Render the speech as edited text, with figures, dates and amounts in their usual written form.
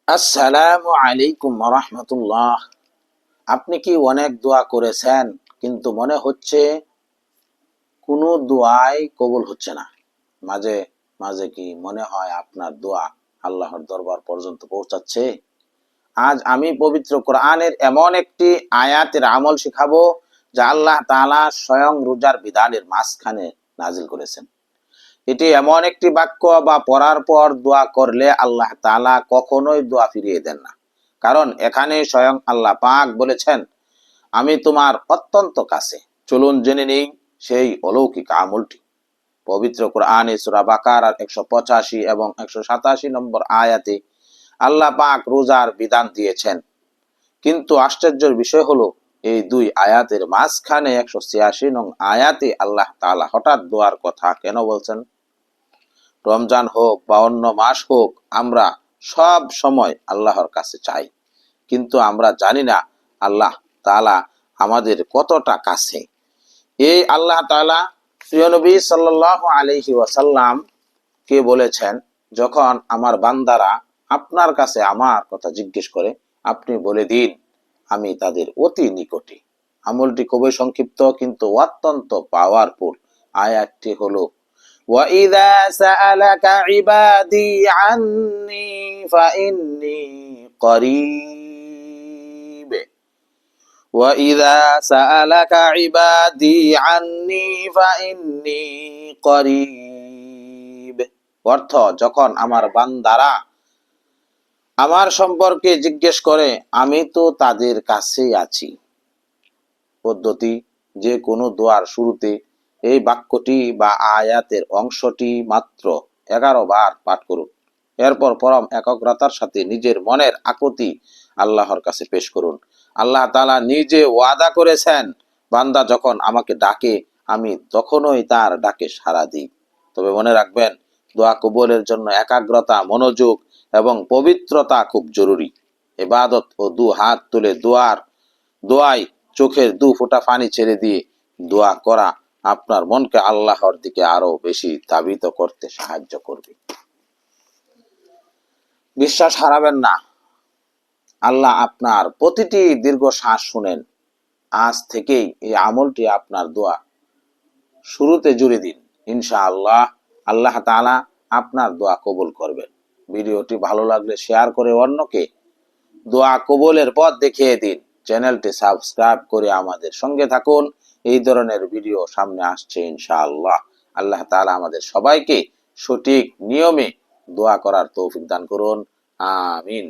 আসসালামু আলাইকুম রাহমাতুল্লাহ। আপনি কি অনেক দোয়া করেছেন কিন্তু মনে হচ্ছে কোনো দোয়াই কবুল হচ্ছে না? মাঝে মাঝে কি মনে হয় আপনার দোয়া আল্লাহর দরবার পর্যন্ত পৌঁছাচ্ছে? আজ আমি পবিত্র কোরআনের এমন একটি আয়াতের আমল শিখাবো যা আল্লাহ তাআলা স্বয়ং রোজার বিধানের মাঝখানে নাজিল করেছেন। এটি এমন একটি বাক্য বা পড়ার পর দোয়া করলে আল্লাহ তাআলা কখনোই দোয়া ফিরিয়ে দেন না। কারণ এখানে স্বয়ং আল্লাহ পাক বলেছেন, আমি তোমার অত্যন্ত কাছে। চলুন জেনে নেই সেই অলৌকিক আমলটি। পবিত্র কোরআনে সূরা বাকারার 185 এবং 187 নম্বর আয়াতে আল্লাহ পাক রোজার বিধান দিয়েছেন। কিন্তু আশ্চর্যের বিষয় হলো এই দুই আয়াতের মাঝখানে 186 নং আয়াতে আল্লাহ তাআলা হঠাৎ দোয়ার কথা কেন বলছেন? রমজান হোক বা অন্য মাস হোক, আমরা সব সময় আল্লাহর কাছে চাই, কিন্তু আমরা জানি না আল্লাহ তাআলা আমাদের কতটা কাছে। এই আল্লাহ তাআলা প্রিয় নবী সাল্লাল্লাহু আলাইহি ওয়াসাল্লাম কে বলেছেন, যখন আমার বান্দারা আপনার কাছে আমার কথা জিজ্ঞেস করে আপনি বলে দিন আমি তাদের অতি নিকটে। আমলটি খুবই সংক্ষিপ্ত কিন্তু অত্যন্ত পাওয়ারফুল। আয়াতটি হলো, وَإِذَا سَأَلَكَ عِبَادِي عَنِّي فَإِنِّي قَرِيبٌ وَإِذَا سَأَلَكَ عِبَادِي عَنِّي فَإِنِّي قَرِيبٌ। অর্থ, যখন আমার বান্দারা আমার সম্পর্কে জিজ্ঞেস করে আমি তো তাদের কাছেই আছি। পদ্ধতি, যে কোনো দোয়ার শুরুতে এই বাক্যটি বা আয়াতের অংশটি মাত্র 11 বার পাঠ করুন। এরপর পরম একাগ্রতার সাথে নিজের মনের আকুতি আল্লাহর কাছে পেশ করুন। আল্লাহ তাআলা নিজে ওয়াদা করেছেন, বান্দা যখন আমাকে ডাকে আমি তখনই তার ডাকে সাড়া দিই। তবে মনে রাখবেন, দোয়া কবুলের জন্য একাগ্রতা, মনোযোগ এবং পবিত্রতা খুব জরুরি। ইবাদত ও দু হাত তুলে দোয়ায় চোখের দু ফোঁটা পানি ছেড়ে দিয়ে দোয়া করা আপনার মনকে আল্লাহর দিকে আরো বেশি ধাবিত করতে সাহায্য করবে। বিশ্বাস হারাবেন না, আল্লাহ আপনার প্রতিটি দীর্ঘশ্বাস শুনেন। আজ থেকেই এই আমলটি আপনার দোয়া শুরুতে জুড়ে দিন। ইনশাআল্লাহ আল্লাহ তাআলা আপনার দোয়া কবুল করবেন। ভিডিওটি ভালো লাগলে শেয়ার করে অন্যকে দোয়া কবুলের পথ দেখিয়ে দিন। চ্যানেলটি সাবস্ক্রাইব করে আমাদের সঙ্গে থাকুন। এই ধরনের ভিডিও সামনে আসছে ইনশাআল্লাহ। আল্লাহ তাআলা আমাদের সবাইকে সঠিক নিয়মে দোয়া করার তৌফিক দান করুন। আমিন।